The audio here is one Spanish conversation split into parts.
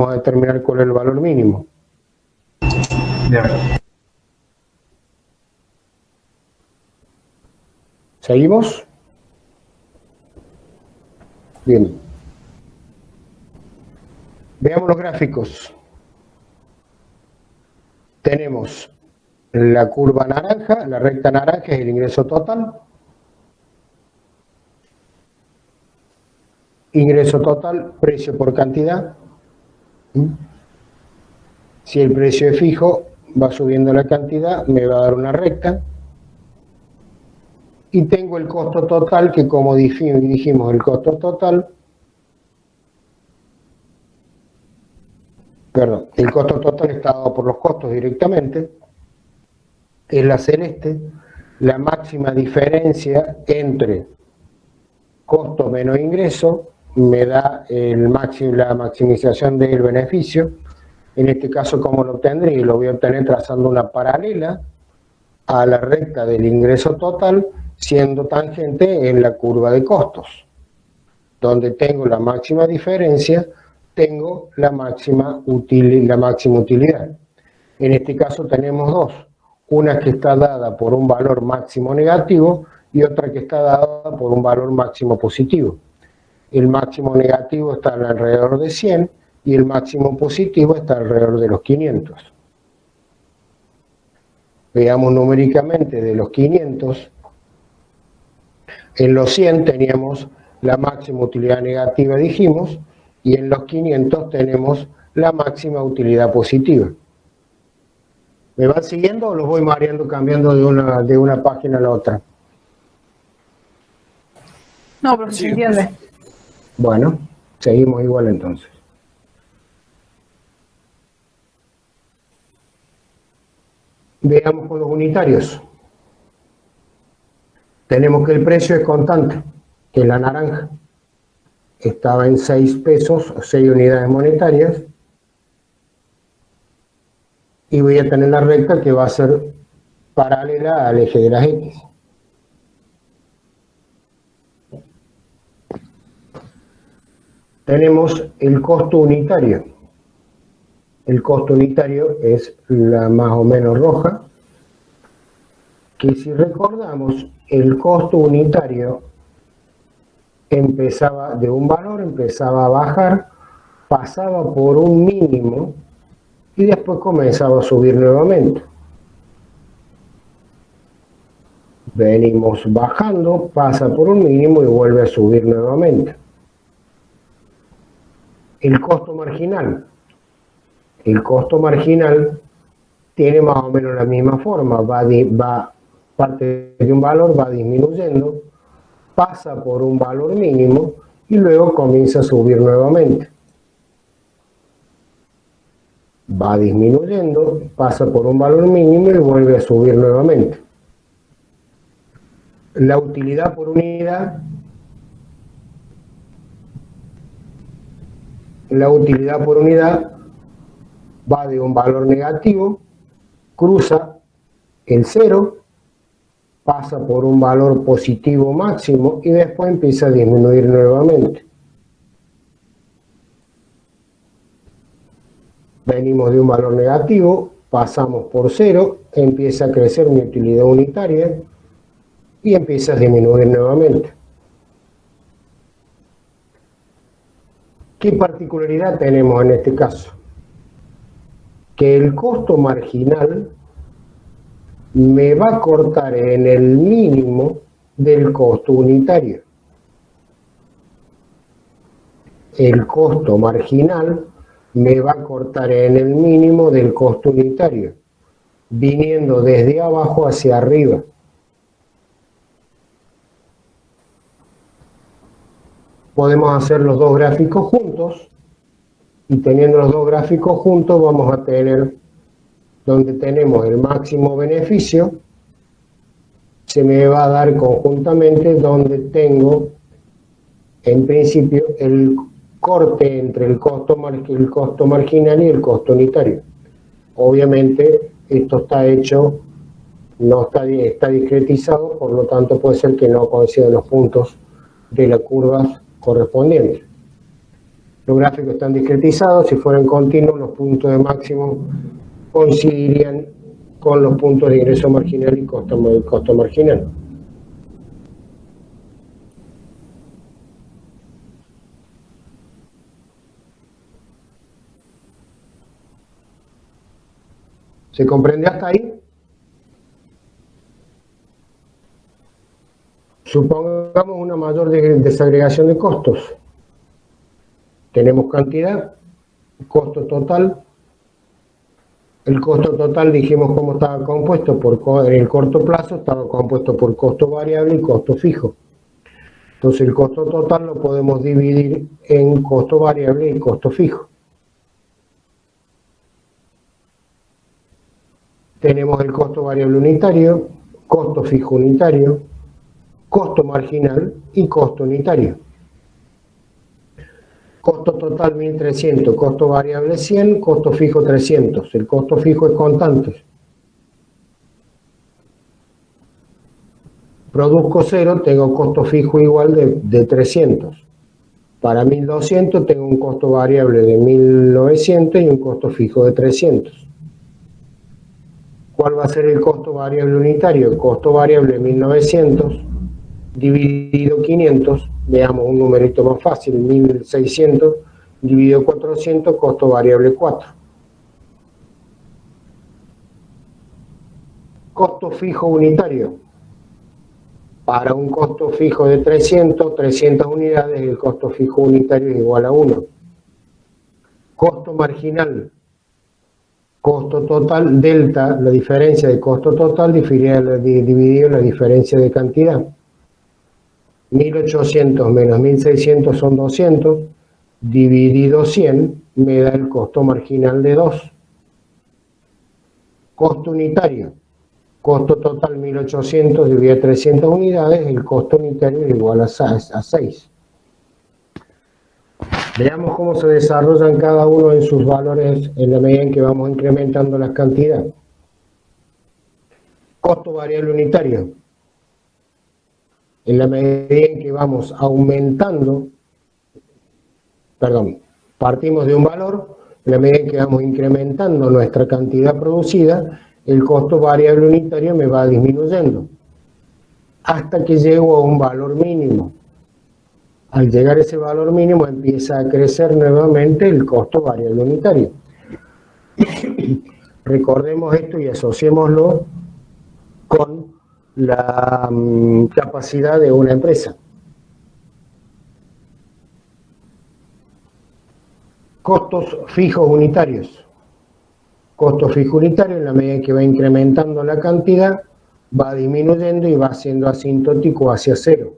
a determinar cuál es el valor mínimo. Bien. ¿Seguimos? Bien. Veamos los gráficos. Tenemos la curva naranja, la recta naranja es el ingreso total. Ingreso total, precio por cantidad. Si el precio es fijo, va subiendo la cantidad, me va a dar una recta. Y tengo el costo total, que como dijimos, el costo total, el costo total está dado por los costos directamente, es la celeste, la máxima diferencia entre costo menos ingreso, me da la maximización del beneficio. En este caso, ¿cómo lo obtendré? Lo voy a obtener trazando una paralela a la recta del ingreso total, siendo tangente en la curva de costos. Donde tengo la máxima diferencia, tengo la máxima utilidad. En este caso tenemos dos. Una que está dada por un valor máximo negativo y otra que está dada por un valor máximo positivo. El máximo negativo está alrededor de 100 y el máximo positivo está alrededor de los 500. Veamos numéricamente de los 500. En los 100 teníamos la máxima utilidad negativa, dijimos, y en los 500 tenemos la máxima utilidad positiva. ¿Me van siguiendo o los voy mareando, cambiando de una página a la otra? No, pero se entiende. Bueno, seguimos igual entonces. Veamos con los unitarios. Tenemos que el precio es constante, que es la naranja. Estaba en 6 pesos, 6 unidades monetarias. Y voy a tener la recta que va a ser paralela al eje de las X. Tenemos el costo unitario. El costo unitario es la más o menos roja, que si recordamos, el costo unitario empezaba de un valor, empezaba a bajar, pasaba por un mínimo y después comenzaba a subir nuevamente. Venimos bajando, pasa por un mínimo y vuelve a subir nuevamente. El costo marginal. El costo marginal tiene más o menos la misma forma, parte de un valor, va disminuyendo, pasa por un valor mínimo y luego comienza a subir nuevamente. Va disminuyendo, pasa por un valor mínimo y vuelve a subir nuevamente. La utilidad por unidad. La utilidad por unidad va de un valor negativo, cruza el 0, pasa por un valor positivo máximo y después empieza a disminuir nuevamente. Venimos de un valor negativo, pasamos por 0, empieza a crecer mi utilidad unitaria y empieza a disminuir nuevamente. ¿Qué particularidad tenemos en este caso? Que el costo marginal me va a cortar en el mínimo del costo unitario. El costo marginal me va a cortar en el mínimo del costo unitario, viniendo desde abajo hacia arriba. Podemos hacer los dos gráficos juntos y teniendo los dos gráficos juntos vamos a tener donde tenemos el máximo beneficio, se me va a dar conjuntamente donde tengo en principio el corte entre el costo marginal y el costo unitario. Obviamente esto está hecho, está discretizado, por lo tanto puede ser que no coincidan los puntos de las curvas correspondientes. Los gráficos están discretizados, si fueran continuos, los puntos de máximo coincidirían con los puntos de ingreso marginal y costo marginal. ¿Se comprende hasta ahí? Supongamos una mayor desagregación de costos. Tenemos cantidad, costo total. El costo total, dijimos cómo estaba compuesto, en el corto plazo estaba compuesto por costo variable y costo fijo. Entonces el costo total lo podemos dividir en costo variable y costo fijo. Tenemos el costo variable unitario, costo fijo unitario, costo marginal y costo unitario. Costo total 1.300, costo variable 100, costo fijo 300. El costo fijo es constante. Produzco 0, tengo costo fijo igual de 300. Para 1.200 tengo un costo variable de 1.900 y un costo fijo de 300. ¿Cuál va a ser el costo variable unitario? El costo variable 1.900 dividido 500, veamos un numerito más fácil, 1.600 dividido 400, costo variable 4. Costo fijo unitario. Para un costo fijo de 300 unidades, el costo fijo unitario es igual a 1. Costo marginal. Costo total, delta, la diferencia de costo total dividido la diferencia de cantidad. 1.800 menos 1.600 son 200, dividido 100 me da el costo marginal de 2. Costo unitario. Costo total 1.800 dividido 300 unidades, el costo unitario es igual a 6. Veamos cómo se desarrollan cada uno en sus valores en la medida en que vamos incrementando las cantidades. Costo variable unitario. En la medida en que vamos aumentando, partimos de un valor, en la medida en que vamos incrementando nuestra cantidad producida, el costo variable unitario me va disminuyendo, hasta que llego a un valor mínimo. Al llegar a ese valor mínimo empieza a crecer nuevamente el costo variable unitario. Recordemos esto y asociémoslo con la capacidad de una empresa. Costos fijos unitarios. Costo fijo unitario, en la medida que va incrementando la cantidad, va disminuyendo y va siendo asintótico hacia cero.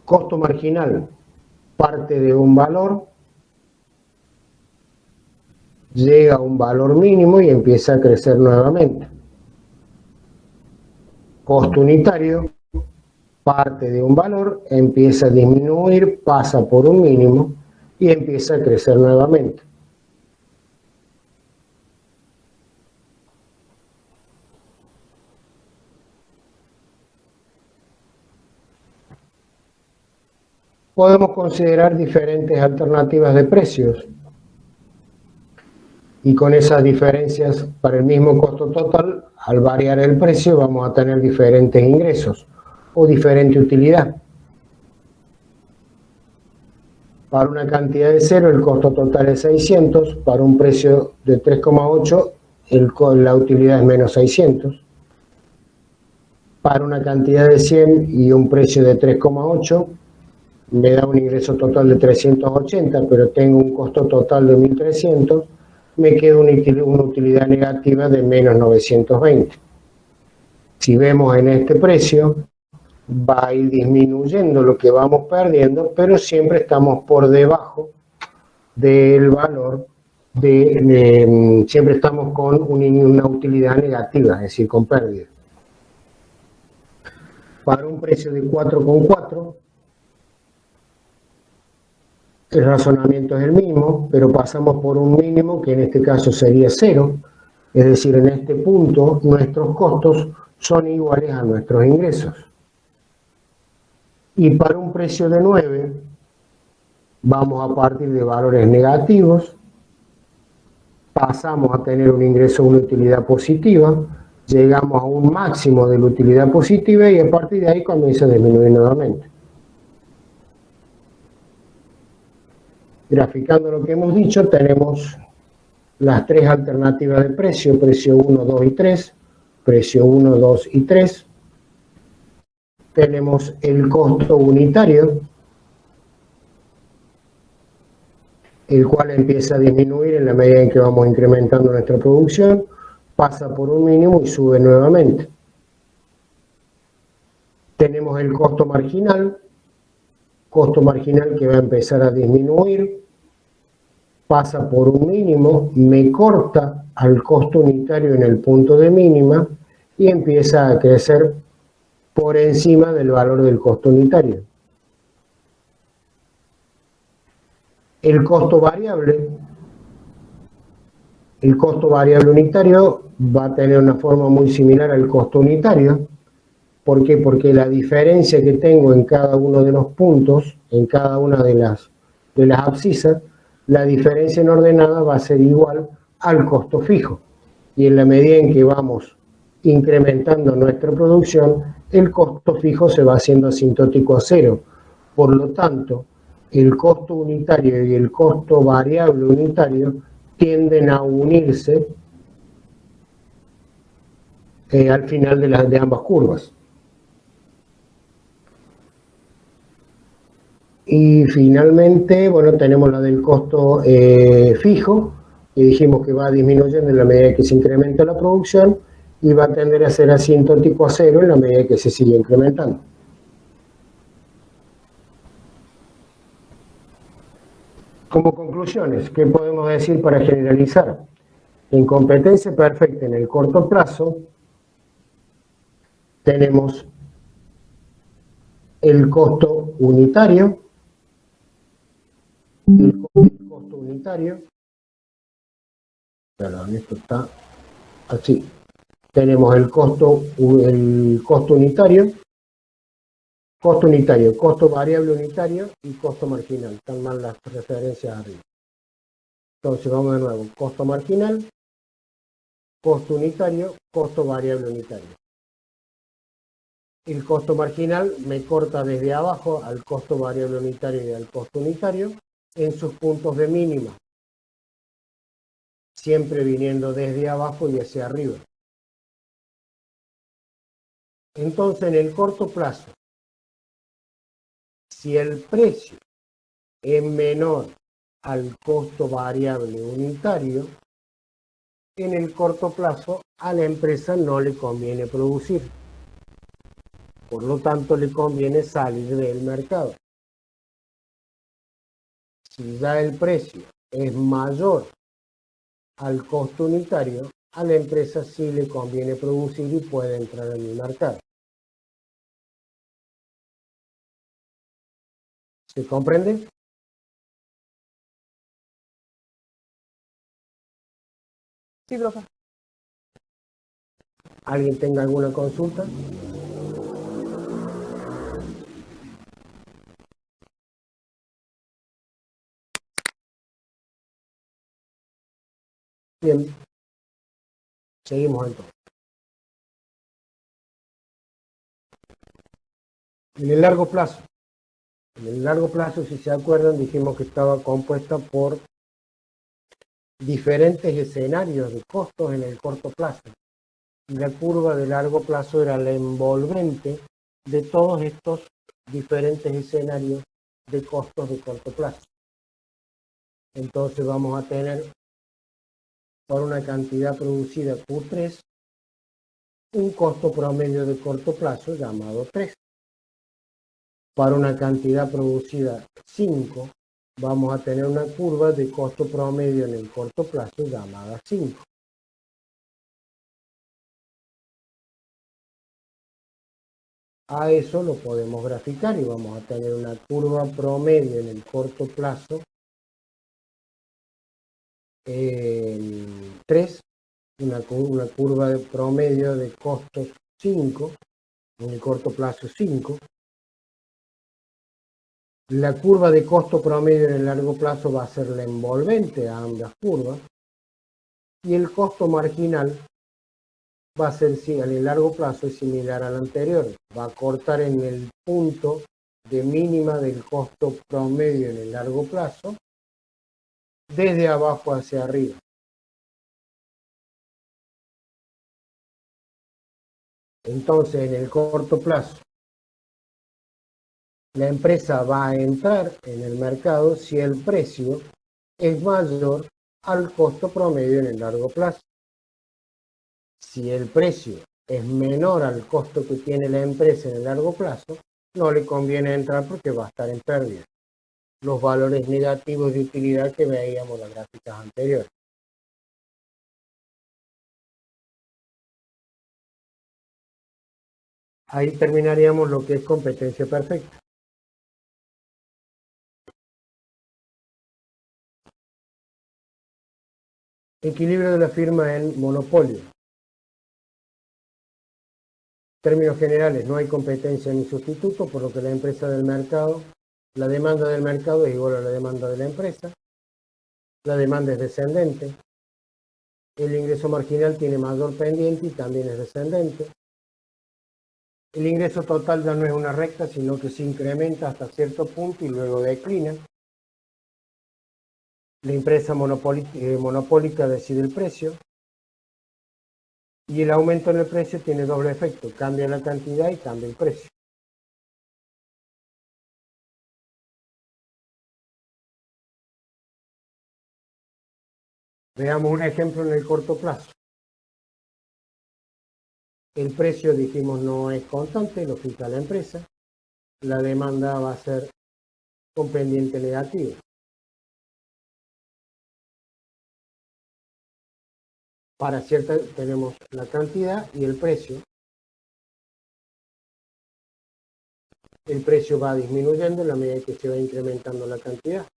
Costo marginal, parte de un valor, llega a un valor mínimo y empieza a crecer nuevamente. Costo unitario, parte de un valor, empieza a disminuir, pasa por un mínimo y empieza a crecer nuevamente. Podemos considerar diferentes alternativas de precios y con esas diferencias para el mismo costo total, al variar el precio vamos a tener diferentes ingresos o diferente utilidad. Para una cantidad de 0 el costo total es 600, para un precio de 3,8 la utilidad es menos 600. Para una cantidad de 100 y un precio de 3,8 me da un ingreso total de 380, pero tengo un costo total de 1.300, me queda una utilidad negativa de menos 920. Si vemos en este precio, va a ir disminuyendo lo que vamos perdiendo, pero siempre estamos por debajo del valor, siempre estamos con una utilidad negativa, es decir, con pérdida. Para un precio de 4,4, el razonamiento es el mismo, pero pasamos por un mínimo que en este caso sería 0, es decir, en este punto nuestros costos son iguales a nuestros ingresos. Y para un precio de 9, vamos a partir de valores negativos, pasamos a tener un ingreso, una utilidad positiva, llegamos a un máximo de la utilidad positiva y a partir de ahí comienza a disminuir nuevamente. Graficando lo que hemos dicho, tenemos las tres alternativas de precio, precio 1, 2 y 3, precio 1, 2 y 3. Tenemos el costo unitario, el cual empieza a disminuir en la medida en que vamos incrementando nuestra producción, pasa por un mínimo y sube nuevamente. Tenemos el costo marginal que va a empezar a disminuir, pasa por un mínimo, me corta al costo unitario en el punto de mínima y empieza a crecer por encima del valor del costo unitario. El costo variable unitario va a tener una forma muy similar al costo unitario. ¿Por qué? Porque la diferencia que tengo en cada uno de los puntos, en cada una de las abscisas, la diferencia en ordenada va a ser igual al costo fijo. Y en la medida en que vamos incrementando nuestra producción, el costo fijo se va haciendo asintótico a cero. Por lo tanto, el costo unitario y el costo variable unitario tienden a unirse al final de ambas curvas. Y finalmente, bueno, tenemos la del costo fijo, y dijimos que va disminuyendo en la medida que se incrementa la producción y va a tender a ser asintótico a cero en la medida que se sigue incrementando. Como conclusiones, ¿qué podemos decir para generalizar? En competencia perfecta en el corto plazo tenemos el costo unitario, perdón, esto está así. Tenemos el costo unitario, costo variable unitario y costo marginal. Están mal las referencias arriba. Entonces vamos de nuevo. Costo marginal, costo unitario, costo variable unitario. El costo marginal me corta desde abajo al costo variable unitario y al costo unitario en sus puntos de mínima, siempre viniendo desde abajo y hacia arriba. Entonces, en el corto plazo, si el precio es menor al costo variable unitario, en el corto plazo a la empresa no le conviene producir. Por lo tanto, le conviene salir del mercado. Si ya el precio es mayor al costo unitario, a la empresa sí le conviene producir y puede entrar en el mercado. ¿Se comprende? Sí, profe. ¿Alguien tenga alguna consulta? Bien. Seguimos entonces. En el largo plazo. En el largo plazo, si se acuerdan, dijimos que estaba compuesta por diferentes escenarios de costos en el corto plazo. Y la curva de largo plazo era la envolvente de todos estos diferentes escenarios de costos de corto plazo. Entonces vamos a tener por una cantidad producida Q3 un costo promedio de corto plazo llamado 3. Para una cantidad producida 5 vamos a tener una curva de costo promedio en el corto plazo llamada 5. A eso lo podemos graficar y vamos a tener una curva promedio en el corto plazo 3, una curva de promedio de costos 5, en el corto plazo 5, La curva de costo promedio en el largo plazo va a ser la envolvente a ambas curvas y el costo marginal va a ser, en el largo plazo, es similar al anterior. Va a cortar en el punto de mínima del costo promedio en el largo plazo, desde abajo hacia arriba. Entonces, en el corto plazo, la empresa va a entrar en el mercado si el precio es mayor al costo promedio en el largo plazo. Si el precio es menor al costo que tiene la empresa en el largo plazo, no le conviene entrar porque va a estar en pérdida. Los valores negativos de utilidad que veíamos en las gráficas anteriores. Ahí terminaríamos lo que es competencia perfecta. Equilibrio de la firma en monopolio. En términos generales, no hay competencia ni sustituto, por lo que la empresa del mercado, la demanda del mercado es igual a la demanda de la empresa. La demanda es descendente. El ingreso marginal tiene mayor pendiente y también es descendente. El ingreso total ya no es una recta, sino que se incrementa hasta cierto punto y luego declina. La empresa monopólica decide el precio y el aumento en el precio tiene doble efecto, cambia la cantidad y cambia el precio. Veamos un ejemplo en el corto plazo. El precio, dijimos, no es constante, lo fija la empresa. La demanda va a ser con pendiente negativo. Para cierta tenemos la cantidad y el precio. El precio va disminuyendo en la medida que se va incrementando la cantidad.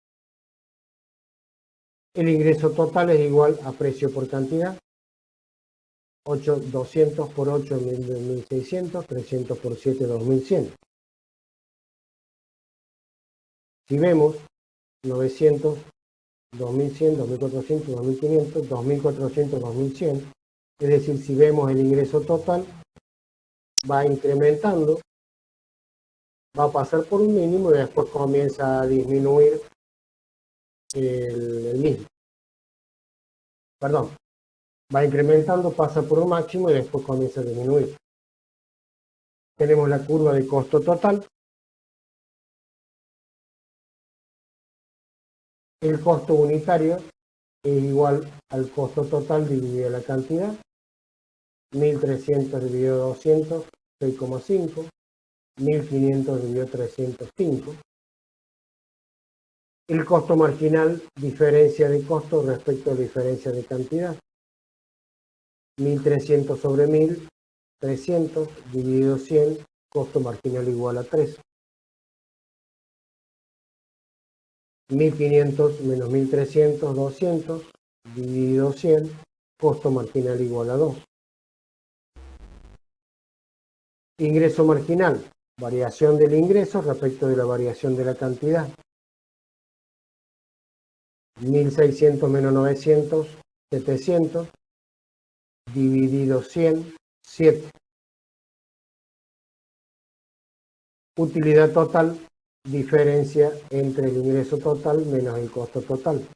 El ingreso total es igual a precio por cantidad. 200 por 8, 1.600, 300 por 7, 2.100. Si vemos 900, 2.100, 2.400, 2.500, 2.400, 2.100, es decir, si vemos el ingreso total, va incrementando, va a pasar por un mínimo y después comienza a disminuir el mismo. Perdón, va incrementando, pasa por un máximo y después comienza a disminuir. Tenemos la curva de costo total. El costo unitario es igual al costo total dividido la cantidad. 1.300 dividido 200, 6,5. 1.500 dividido 305. El costo marginal, diferencia de costo respecto a diferencia de cantidad. 1.300 sobre 1.000, 300 dividido 100, costo marginal igual a 3. 1.500 menos 1.300, 200 dividido 100, costo marginal igual a 2. Ingreso marginal, variación del ingreso respecto de la variación de la cantidad. 1.600 menos 900, 700 dividido 100, 7. Utilidad total, diferencia entre el ingreso total menos el costo total.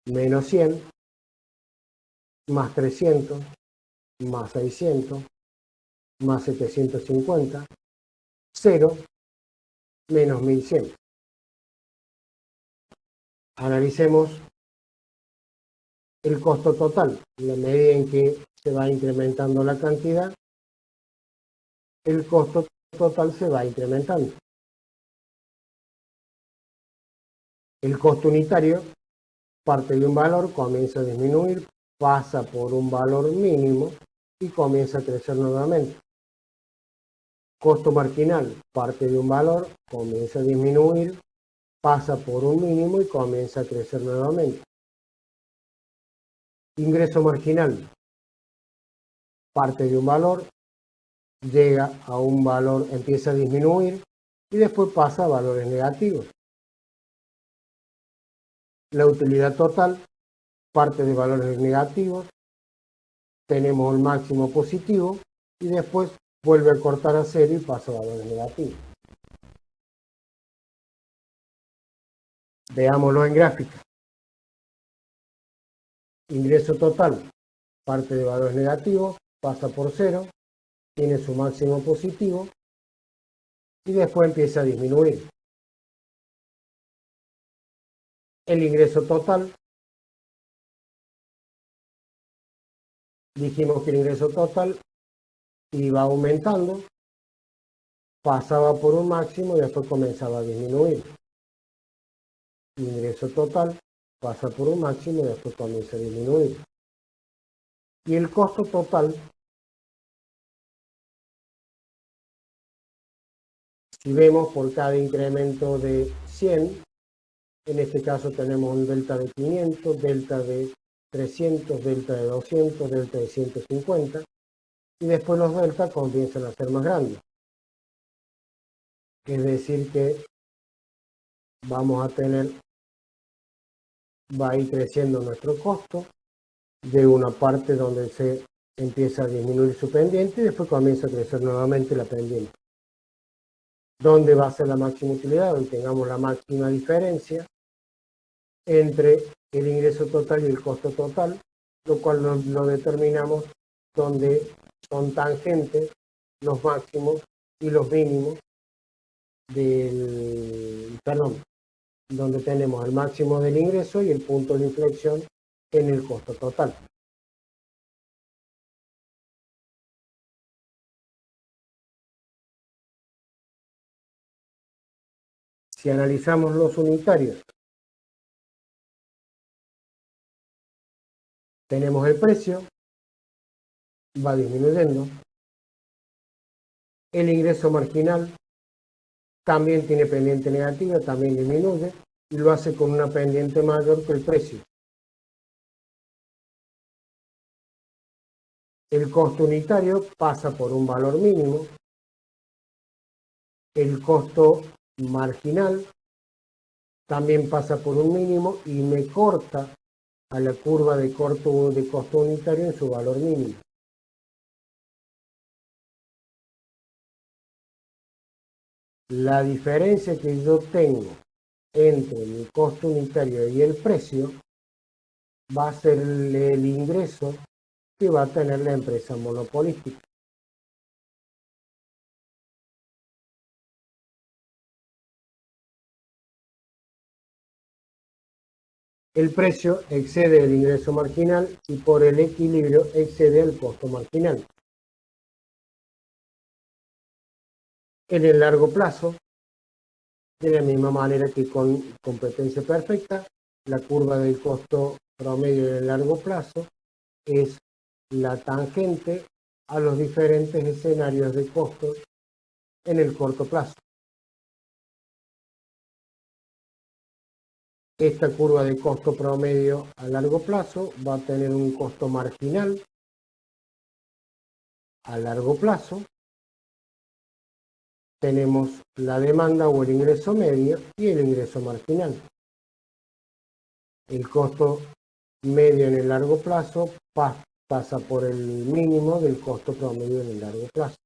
Menos 100, más 300, más 600, más 750, 0, menos 1.100. Analicemos el costo total. En la medida en que se va incrementando la cantidad, el costo total se va incrementando. El costo unitario parte de un valor, comienza a disminuir, pasa por un valor mínimo y comienza a crecer nuevamente. Costo marginal parte de un valor, comienza a disminuir, pasa por un mínimo y comienza a crecer nuevamente. Ingreso marginal parte de un valor, llega a un valor, empieza a disminuir, y después pasa a valores negativos. La utilidad total parte de valores negativos, tenemos el máximo positivo y después vuelve a cortar a cero y pasa a valores negativos. Veámoslo en gráfica. Ingreso total parte de valores negativos, pasa por cero, tiene su máximo positivo y después empieza a disminuir. El ingreso total, dijimos que el ingreso total iba aumentando, pasaba por un máximo y después comenzaba a disminuir. Ingreso total pasa por un máximo y después comienza a disminuir. Y el costo total, si vemos por cada incremento de 100, en este caso tenemos un delta de 500, delta de 300, delta de 200, delta de 150, y después los deltas comienzan a ser más grandes. Es decir que vamos a tener, va a ir creciendo nuestro costo de una parte donde se empieza a disminuir su pendiente y después comienza a crecer nuevamente la pendiente. ¿Dónde va a ser la máxima utilidad? Donde tengamos la máxima diferencia entre el ingreso total y el costo total, lo cual lo determinamos donde son tangentes los máximos y los mínimos donde tenemos el máximo del ingreso y el punto de inflexión en el costo total. Si analizamos los unitarios, tenemos el precio, va disminuyendo. El ingreso marginal también tiene pendiente negativa, también disminuye y lo hace con una pendiente mayor que el precio. El costo unitario pasa por un valor mínimo. El costo marginal también pasa por un mínimo y me corta a la curva de costo unitario en su valor mínimo. La diferencia que yo tengo entre mi costo unitario y el precio va a ser el ingreso que va a tener la empresa monopolística. El precio excede el ingreso marginal y por el equilibrio excede el costo marginal. En el largo plazo, de la misma manera que con competencia perfecta, la curva del costo promedio en el largo plazo es la tangente a los diferentes escenarios de costos en el corto plazo. Esta curva de costo promedio a largo plazo va a tener un costo marginal a largo plazo. Tenemos la demanda o el ingreso medio y el ingreso marginal. El costo medio en el largo plazo pasa por el mínimo del costo promedio en el largo plazo.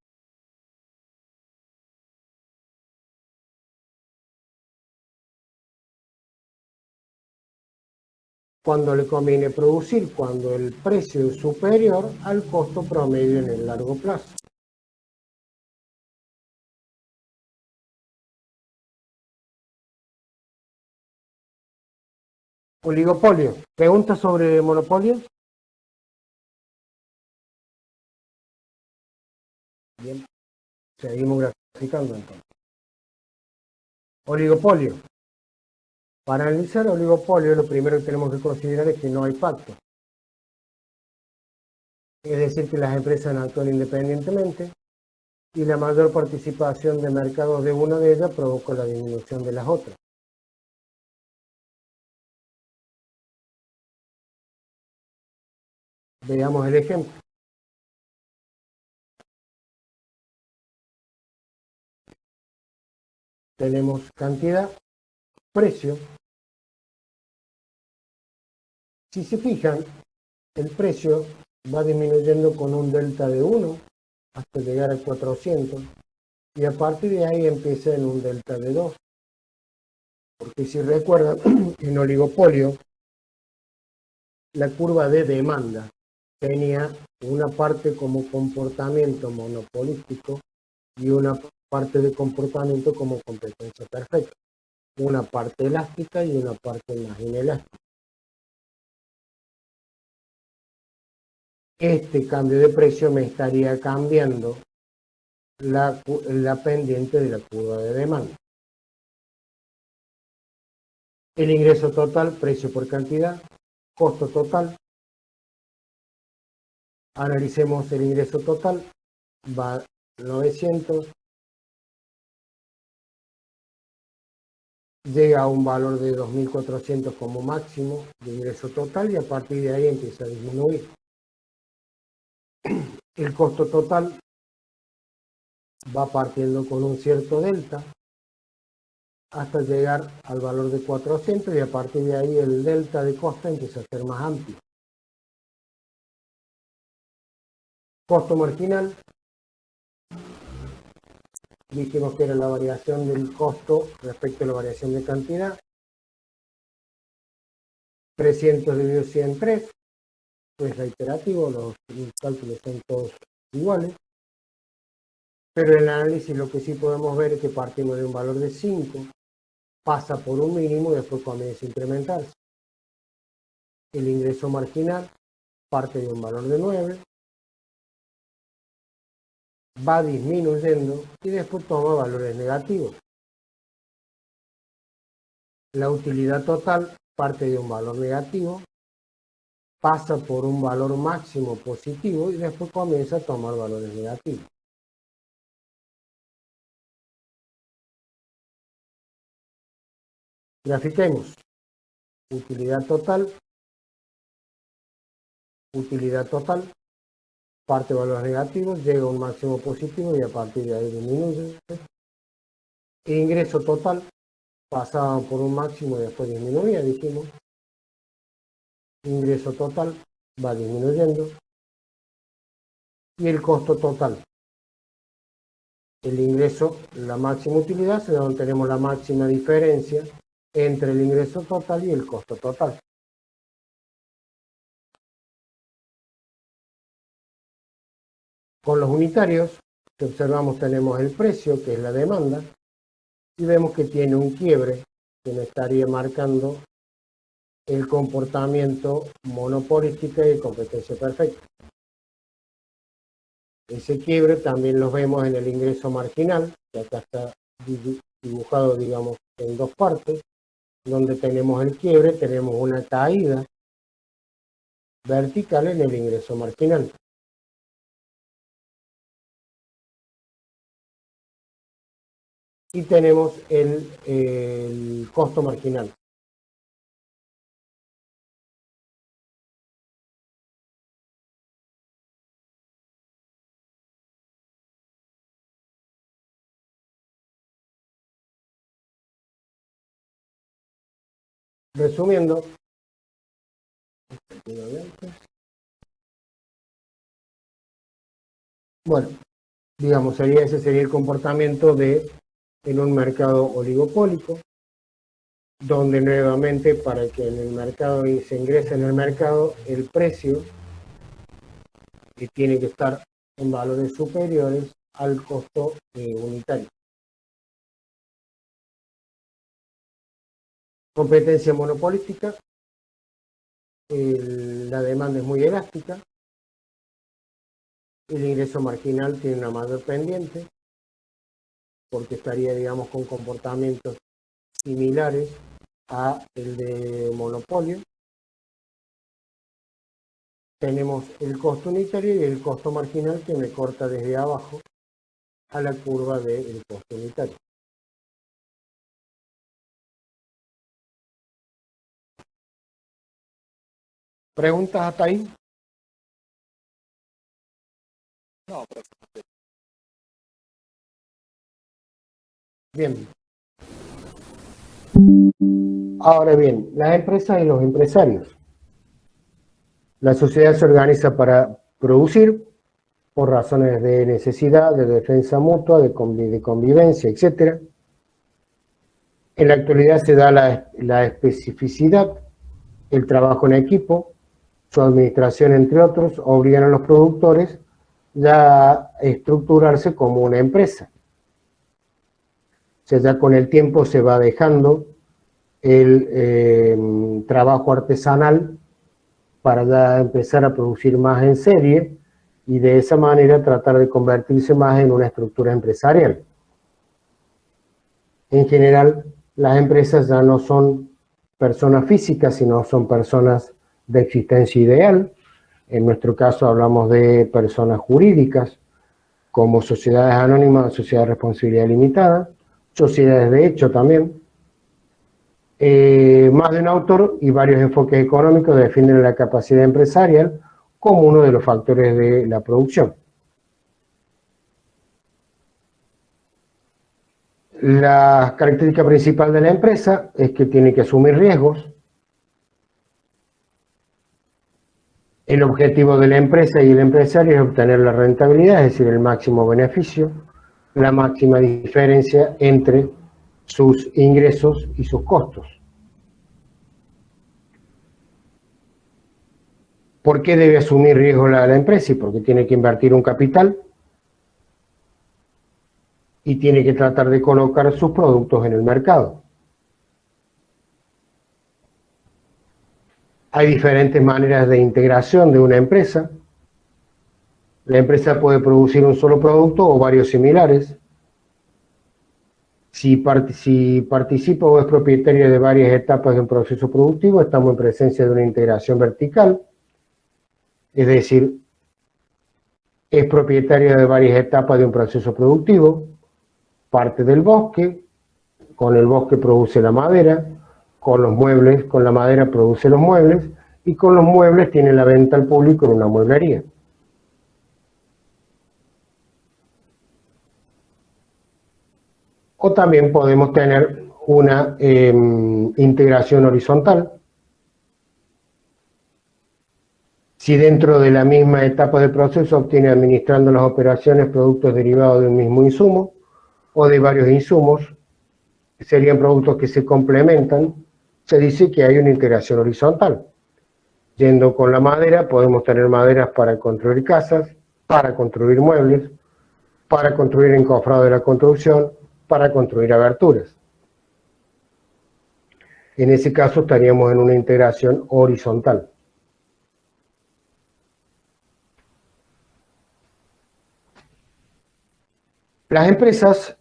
Cuando le conviene producir, cuando el precio es superior al costo promedio en el largo plazo. Oligopolio. ¿Preguntas sobre monopolio? Bien, seguimos graficando entonces. Oligopolio. Para analizar oligopolio, lo primero que tenemos que considerar es que no hay pacto. Es decir, que las empresas actúan independientemente y la mayor participación de mercados de una de ellas provoca la disminución de las otras. Veamos el ejemplo. tenemos cantidad, precio. Si se fijan, el precio va disminuyendo con un delta de 1 hasta llegar a 400 y a partir de ahí empieza en un delta de 2. Porque si recuerdan, en oligopolio, la curva de demanda tenía una parte como comportamiento monopolístico y una parte de comportamiento como competencia perfecta. Una parte elástica y una parte más inelástica. Este cambio de precio me estaría cambiando la pendiente de la curva de demanda. El ingreso total, precio por cantidad, costo total. Analicemos el ingreso total, va 900, llega a un valor de 2.400 como máximo de ingreso total y a partir de ahí empieza a disminuir. El costo total va partiendo con un cierto delta hasta llegar al valor de 400 y a partir de ahí el delta de costo empieza a ser más amplio. Costo marginal, dijimos que era la variación del costo respecto a la variación de cantidad. 300 dividido 103, es reiterativo, los cálculos son todos iguales. Pero en el análisis lo que sí podemos ver es que partimos de un valor de 5, pasa por un mínimo y después comienza a incrementarse. El ingreso marginal parte de un valor de 9, va disminuyendo y después toma valores negativos. La utilidad total parte de un valor negativo, pasa por un valor máximo positivo y después comienza a tomar valores negativos. Grafiquemos. Utilidad total, parte de valores negativos, llega a un máximo positivo y a partir de ahí disminuye. Ingreso total, pasaba por un máximo y después disminuía, dijimos. Ingreso total va disminuyendo. Y el costo total. El ingreso, la máxima utilidad, es donde tenemos la máxima diferencia entre el ingreso total y el costo total. Con los unitarios, que observamos, tenemos el precio, que es la demanda, y vemos que tiene un quiebre que nos estaría marcando el comportamiento monopolístico y competencia perfecta. Ese quiebre también lo vemos en el ingreso marginal, que acá está dibujado, digamos, en dos partes, donde tenemos el quiebre, tenemos una caída vertical en el ingreso marginal. Y tenemos el costo marginal. Resumiendo, bueno, digamos, ese sería el comportamiento en un mercado oligopólico, donde nuevamente para que en el mercado se ingrese en el mercado, el precio que tiene que estar en valores superiores al costo unitario. Competencia monopolística, la demanda es muy elástica, el ingreso marginal tiene una mayor pendiente, porque estaría, digamos, con comportamientos similares a el de monopolio. Tenemos el costo unitario y el costo marginal que me corta desde abajo a la curva del costo unitario. ¿Preguntas hasta ahí? No, pero Bien. Ahora bien, las empresas y los empresarios. La sociedad se organiza para producir por razones de necesidad, de defensa mutua, de convivencia, etc. En la actualidad se da la especificidad, el trabajo en equipo, su administración, entre otros, obligan a los productores ya a estructurarse como una empresa. O sea, ya con el tiempo se va dejando el trabajo artesanal para ya empezar a producir más en serie y de esa manera tratar de convertirse más en una estructura empresarial. En general, las empresas ya no son personas físicas, sino son personas de existencia ideal. En nuestro caso hablamos de personas jurídicas, como sociedades anónimas, sociedades de responsabilidad limitada, sociedades de hecho también. Más de un autor y varios enfoques económicos definen la capacidad empresarial como uno de los factores de la producción. La característica principal de la empresa es que tiene que asumir riesgos. El objetivo de la empresa y el empresario es obtener la rentabilidad, es decir, el máximo beneficio, la máxima diferencia entre sus ingresos y sus costos. ¿Por qué debe asumir riesgo la empresa? Y porque tiene que invertir un capital y tiene que tratar de colocar sus productos en el mercado. Hay diferentes maneras de integración de una empresa. La empresa puede producir un solo producto o varios similares. Si participa o es propietaria de varias etapas de un proceso productivo, estamos en presencia de una integración vertical. Es decir, es propietaria de varias etapas de un proceso productivo, parte del bosque, con el bosque produce la madera, con los muebles, con la madera produce los muebles, y con los muebles tiene la venta al público en una mueblería. O también podemos tener una integración horizontal. Si dentro de la misma etapa del proceso obtiene administrando las operaciones productos derivados de un mismo insumo o de varios insumos, serían productos que se complementan, se dice que hay una integración horizontal. Yendo con la madera, podemos tener maderas para construir casas, para construir muebles, para construir encofrado de la construcción, para construir aberturas. En ese caso estaríamos en una integración horizontal. Las empresas,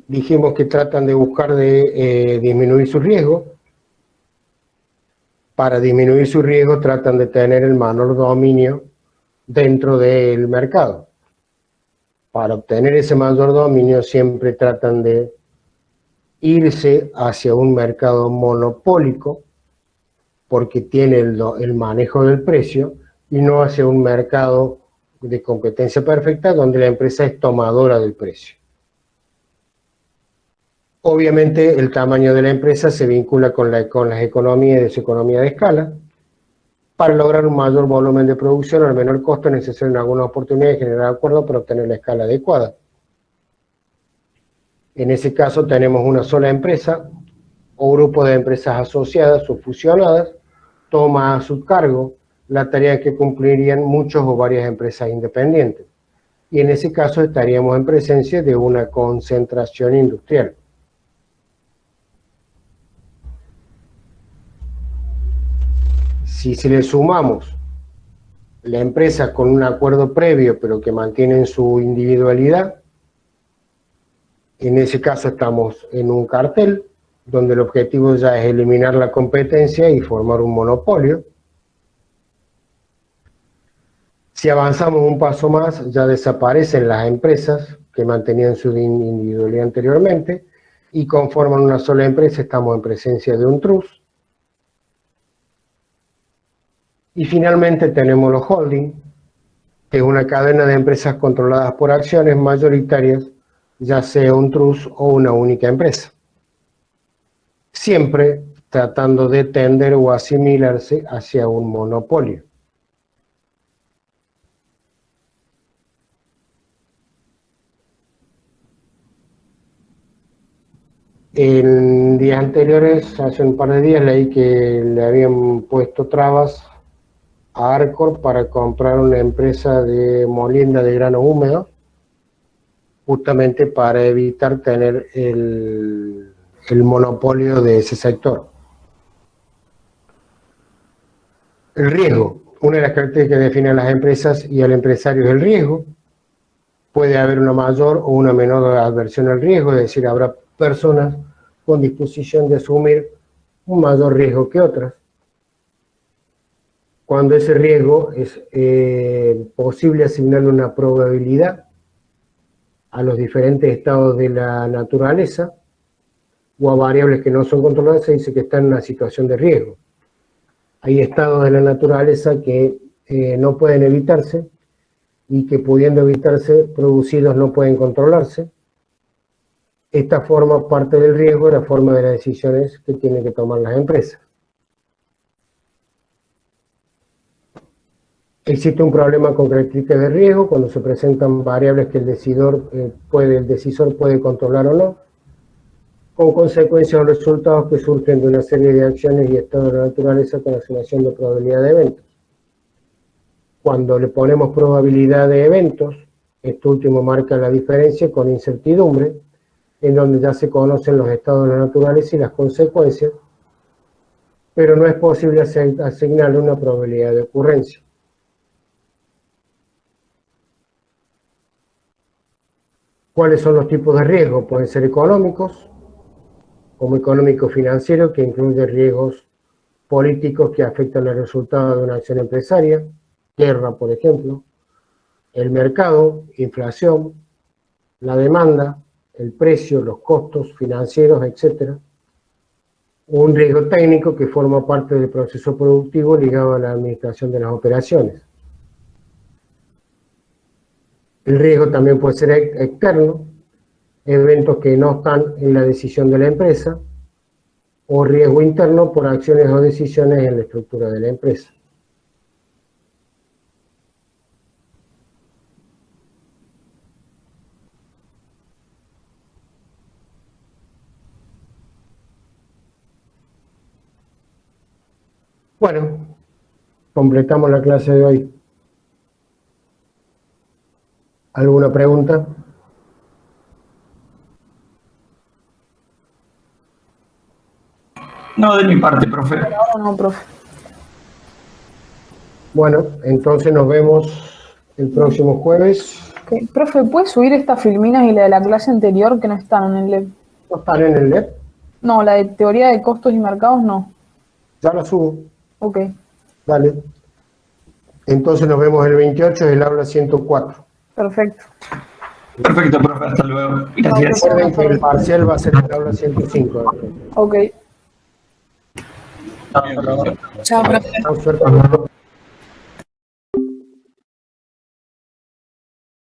dijimos que tratan de buscar disminuir su riesgo. Para disminuir su riesgo tratan de tener el menor dominio dentro del mercado. Para obtener ese mayor dominio siempre tratan de irse hacia un mercado monopólico porque tiene el manejo del precio y no hacia un mercado de competencia perfecta donde la empresa es tomadora del precio. Obviamente el tamaño de la empresa se vincula con las economías de su economía de escala. Para lograr un mayor volumen de producción al menor costo es necesario en algunas oportunidades generar acuerdos para obtener la escala adecuada. En ese caso tenemos una sola empresa o grupo de empresas asociadas o fusionadas, toma a su cargo la tarea que cumplirían muchos o varias empresas independientes. Y en ese caso estaríamos en presencia de una concentración industrial. Si se le sumamos la empresa con un acuerdo previo pero que mantienen su individualidad, en ese caso estamos en un cartel donde el objetivo ya es eliminar la competencia y formar un monopolio. Si avanzamos un paso más, ya desaparecen las empresas que mantenían su individualidad anteriormente y conforman una sola empresa, estamos en presencia de un trust. Y finalmente tenemos los holding, que es una cadena de empresas controladas por acciones mayoritarias, ya sea un trust o una única empresa. siempre tratando de tender o asimilarse hacia un monopolio. En días anteriores, hace un par de días, leí que le habían puesto trabas a Arcor para comprar una empresa de molienda de grano húmedo, justamente para evitar tener el monopolio de ese sector. El riesgo. Una de las características que definen a las empresas y al empresario es el riesgo. Puede haber una mayor o una menor adversión al riesgo, es decir, habrá personas con disposición de asumir un mayor riesgo que otras. Cuando ese riesgo es posible asignarle una probabilidad a los diferentes estados de la naturaleza o a variables que no son controladas, se dice que están en una situación de riesgo. Hay estados de la naturaleza que no pueden evitarse y que pudiendo evitarse, producidos no pueden controlarse. Esta forma parte del riesgo y la forma de las decisiones que tienen que tomar las empresas. Existe un problema con características de riesgo cuando se presentan variables que el decisor puede controlar o no, con consecuencias o resultados que surgen de una serie de acciones y estados de la naturaleza con asignación de probabilidad de eventos. Cuando le ponemos probabilidad de eventos, esto último marca la diferencia con incertidumbre, en donde ya se conocen los estados de la naturaleza y las consecuencias, pero no es posible asignarle una probabilidad de ocurrencia. ¿Cuáles son los tipos de riesgo? Pueden ser económicos, como económico-financiero, que incluye riesgos políticos que afectan el resultado de una acción empresaria, guerra, por ejemplo, el mercado, inflación, la demanda, el precio, los costos financieros, etc. Un riesgo técnico que forma parte del proceso productivo ligado a la administración de las operaciones. El riesgo también puede ser externo, eventos que no están en la decisión de la empresa, o riesgo interno por acciones o decisiones en la estructura de la empresa. Bueno, completamos la clase de hoy. ¿Alguna pregunta? No, de mi parte, profe. No, profe. Bueno, entonces nos vemos el próximo jueves. Okay. Profe, ¿puedes subir estas filminas y la de la clase anterior que no están en el LEP? ¿No están en el LEP? No, la de teoría de costos y mercados no. Ya la subo. Ok. Dale. Entonces nos vemos el 28 del aula 104. Perfecto. Perfecto, profe. Hasta luego. Gracias. Recuerden que el parcial va a ser el aula 105. Ok. Hasta luego. Chao, profe. Chao, suerte.